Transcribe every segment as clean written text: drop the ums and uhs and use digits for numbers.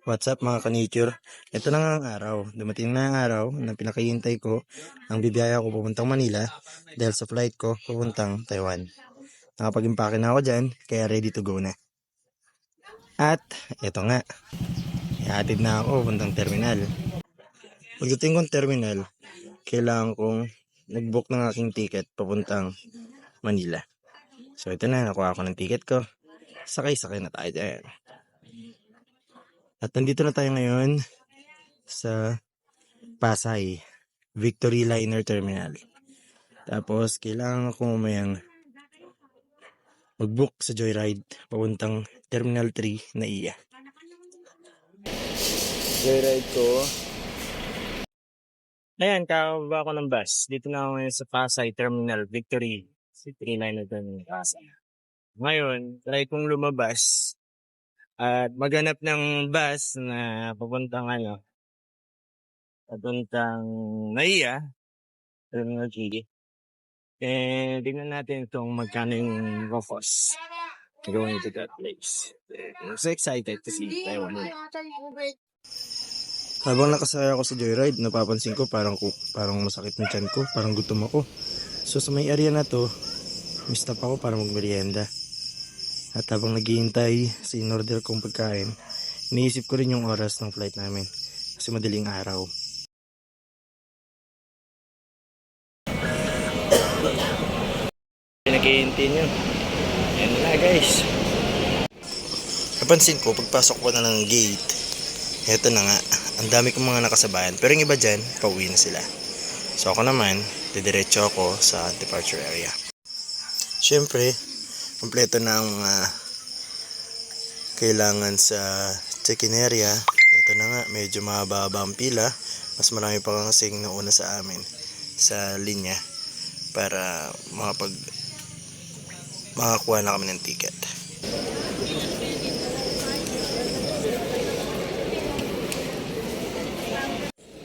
What's up mga ka-nature? Ito na nga ang araw. Dumating na ang araw na pinakahihintay ko ang bibiyaya ko papuntang Manila dahil sa flight ko papuntang Taiwan. Nakapag-impake na ako dyan, kaya ready to go na. At ito nga, ihatid na ako papuntang terminal. Pagdating kong terminal, kailangan kong nag-book ng aking ticket papuntang Manila. So ito na, nakuha ko ng ticket ko. Sakay-sakay na tayo dyan. At nandito na tayo ngayon sa Pasay Victory Liner Terminal. Tapos kailangan ko mamayang mag-book sa Joyride papuntang Terminal 3 na iya. Joyride ko. Ayan, kakababa ko ng bus. Dito na ako ngayon sa Pasay Terminal Victory Victory Liner Terminal Pasay. Ngayon, try kong lumabas at maghanap ng bus na papuntang Naiya, Terminal 3. And tingnan natin itong magkano yung cost going to that place. I'm so excited to see Taiwan. Habang nakasaya ako sa Joyride, napapansin ko parang masakit ng tiyan ko, parang gutom ako. So sa may area na to, mistap ako para magmerienda. At habang naghihintay sa in-order kong pagkain, iniisip ko rin yung oras ng flight namin kasi madaling araw. Naghihintay nyo. Ayan na guys. Napansin ko, pagpasok ko na ng gate, eto na nga, ang dami kong mga nakasabayan. Pero yung iba dyan, pauwi na sila. So ako naman, didiretso ako sa departure area. Siyempre, kompleto na ang kailangan sa check-in area. Ito na nga, medyo mababa ang pila. Mas marami pa kasing nauna sa amin sa linya para makakuha na kami ng ticket.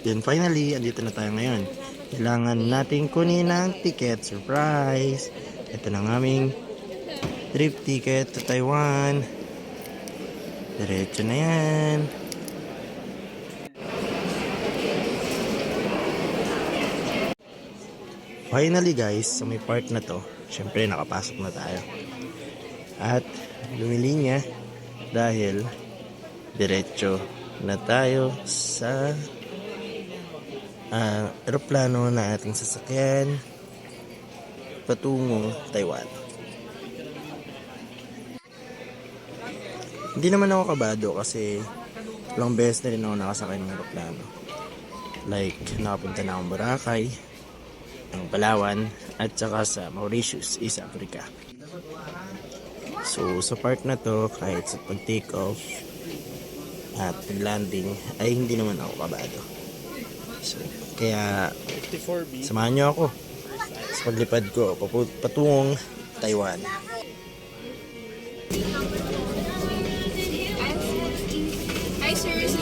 Then finally, andito na tayo ngayon. Kailangan nating kunin ang ticket. Surprise! Ito na ang aming trip ticket to Taiwan. Diretso na yan. Finally guys, sa may part na to, syempre nakapasok na tayo. At lumilinya dahil diretso na tayo sa eroplano na ating sasakyan patungong Taiwan. Hindi naman ako kabado kasi ilang beses na rin ako nakasakay ng eroplano. Like, nakapunta na akong Boracay, ng Palawan, at saka sa Mauritius, East Africa. So, sa part na to, kahit sa pag-take off at pag-landing, ay hindi naman ako kabado. So, kaya, samahan nyo ako sa paglipad ko patungong Taiwan.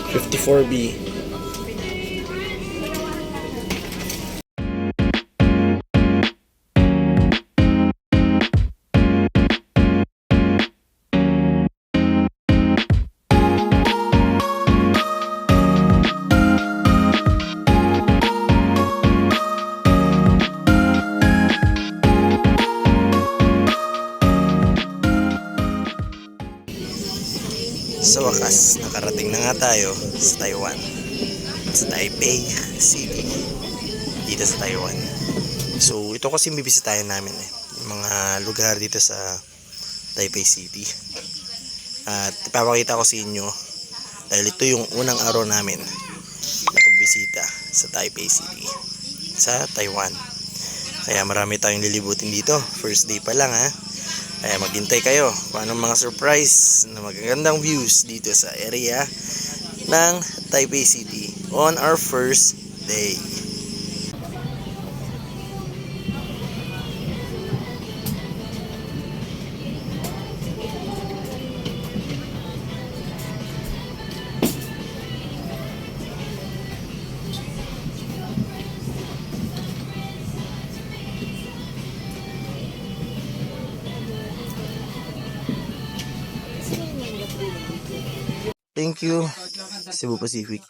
54B. Sa wakas, nakarating na nga tayo sa Taiwan, sa Taipei City, dito sa Taiwan. So ito kasi bibisitahin namin yung mga lugar dito sa Taipei City. At ipapakita ko sa inyo dahil ito yung unang araw namin na pagbisita sa Taipei City, sa Taiwan. Kaya marami tayong lilibutin dito, first day pa lang ha. Kaya maghintay kayo kung anong mga surprise na magagandang views dito sa area ng Taipei City on our first day. Thank you. Cebu Pacific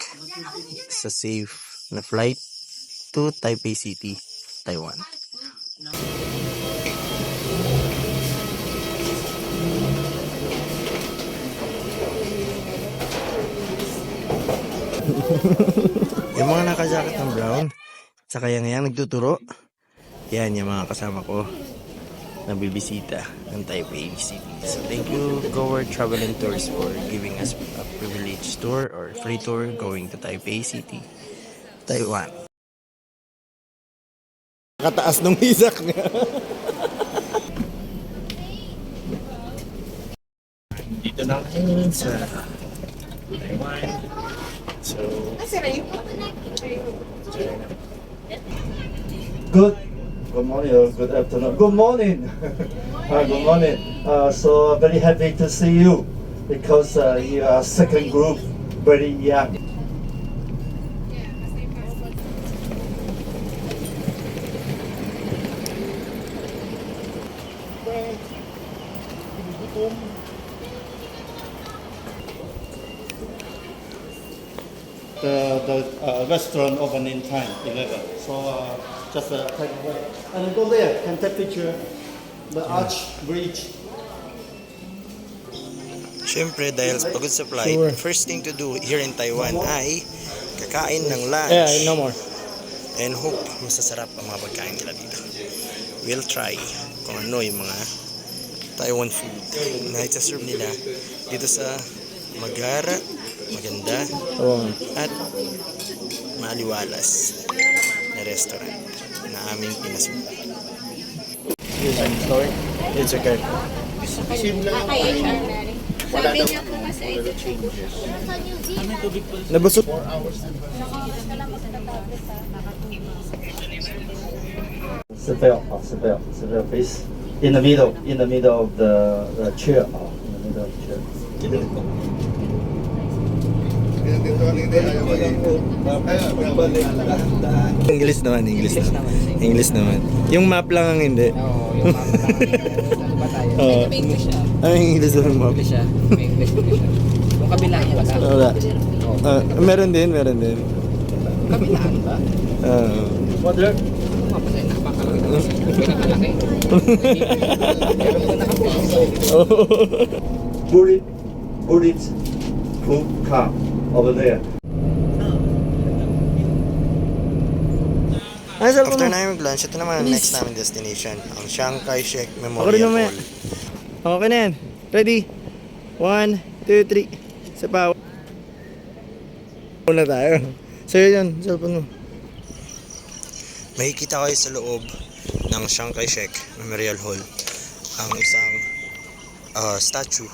sa safe na flight to Taipei City, Taiwan. Yung mga nakajacket ng brown, saka yung nagtuturo, yan yung mga kasama ko na bibisita ng Taipei City. So thank you Goer Travel and Tours for giving us a privileged tour or free tour going to Taipei City, Taiwan. Nakataas ng isak niya. Dito na kami sa Taiwan. So, Good morning or good afternoon. Good morning. Good morning. So very happy to see you because you are second group, very young. The restaurant opening time 11. So just take away and go there. Can take picture. The arch bridge. syempre dahil pagod sa flight, first thing to do here in Taiwan ay kakain ng lunch. Yeah, no more. And hope masasarap ang mga pagkain nila dito. We'll try kung ano yung mga Taiwan food na itaserve nila dito sa maganda at maliwalas na restaurant na aming pinasukan. Sorry? It's okay. Sabi niya po kasi ay Nabusog. Seville, please. In the middle of the chair. In the middle of the chair. English naman. Yung map lang ang hindi. Oo, yung map lang. Ba tayo? May English siya. Ang English lang yung map. English siya. May English siya. Yung kabilang wala. Wala. Meron din. Kabilaan ba? Mother. Yung mapa sa'yo, napakalaki na kasi. Pinakalaki. Pero kung nakapulis. Bullet food car over there. After namin mag-lunch, ito naman ang next namin destination, ang Chiang Kai-shek Ako rin Memorial naman. Hall. Okay na yan. Ready? 1, 2, 3. Sa pa. Una tayo. So yun, cellphone mo. Makikita kayo sa loob ng Chiang Kai-shek Memorial Hall ang isang statue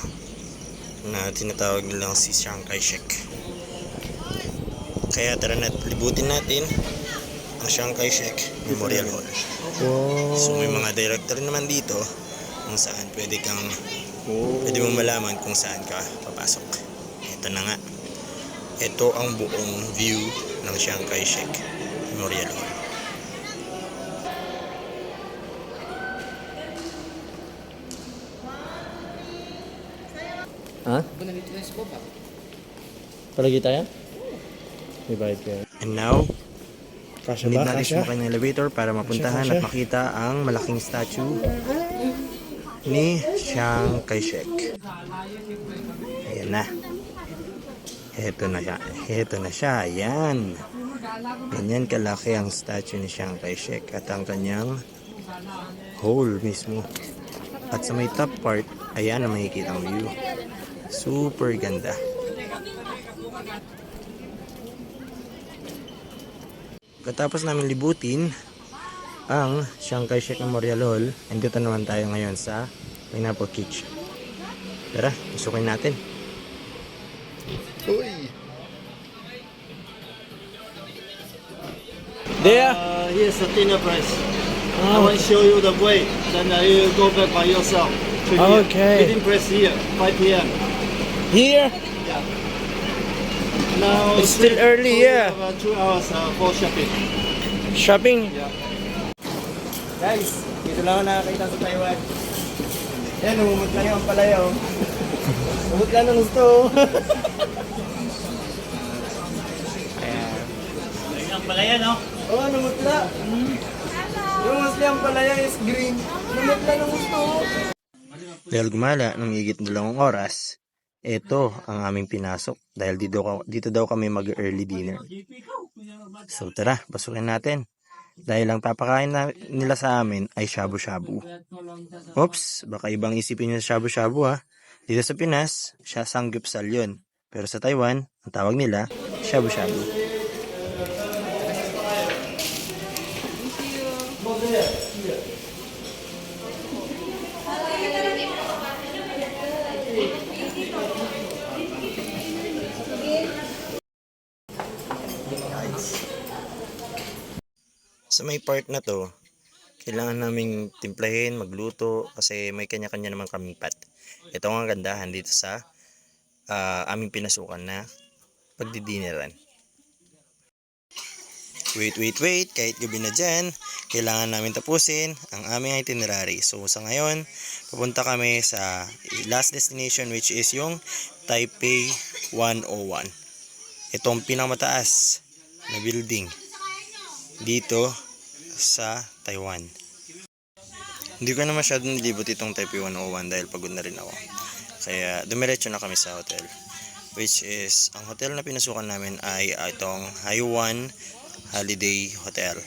na tinatawag nilang si Chiang Kai-shek. Kaya tara na, libutin natin ang Chiang Kai-shek Memorial Hall. Wow. So may mga director naman dito kung saan pwede mong malaman kung saan ka papasok. Ito na nga. Ito ang buong view ng Chiang Kai-shek Memorial Hall. Ha? Kung nandito na yung scope ah. Palagi tayo? May bayad kayo. And now, Kasya need ba? natin Kasya? sumakay ng elevator para mapuntahan Kasya. at makita ang malaking statue ni Chiang Kai-shek. Ayan na. Heto na siya. Ayan. Ganyan kalaki ang statue ni Chiang Kai-shek at ang kanyang hole mismo. At sa may top part, ayan ang makikita ang view. Super ganda. Katapos namin libutin ang Chiang Kai-shek Memorial Hall, andito naman tayo ngayon sa Pineapple Kitchen. Tara, pasukin natin. There! Here's the dinner place. I want to show you the way. Then you go back by yourself. To here. Okay. Meeting place here, 5 p.m. Here! Now It's still early, we yeah. have 2 hours for shopping. Shopping? Yeah. Guys, dito lang ako nakakita sa Taiwan. Yan, umumut lang yung palayo. Umut lang ng gusto. Ampalaya, no? Oo, namutla. Yung musli ampalaya is green. Namutla ng gusto. Dahil gumala ng higit 2 oras, ito ang aming pinasok dahil dito daw kami mag-early dinner. So tara, pasukin natin. Dahil ang papakain nila sa amin ay shabu-shabu. Oops, baka ibang isipin nyo sa shabu-shabu ha. Dito sa Pinas, siya sanggupsal yun. Pero sa Taiwan, ang tawag nila, shabu-shabu. Sa may part na to, kailangan naming timplahin, magluto, kasi may kanya-kanya naman kaming pat. Ito ang gandahan dito sa aming pinasukan na pagdidineran. Wait, kahit gabi na dyan, kailangan namin tapusin ang aming itinerary. So sa ngayon, pupunta kami sa last destination which is yung Taipei 101. Itong pinakamataas na building dito sa Taiwan. Hindi ko na masyadong nilibot itong Taipei 101 dahil pagod na rin ako. Kaya dumiretso na kami sa hotel. Which is, ang hotel na pinasukan namin ay itong Haiwan Holiday Hotel.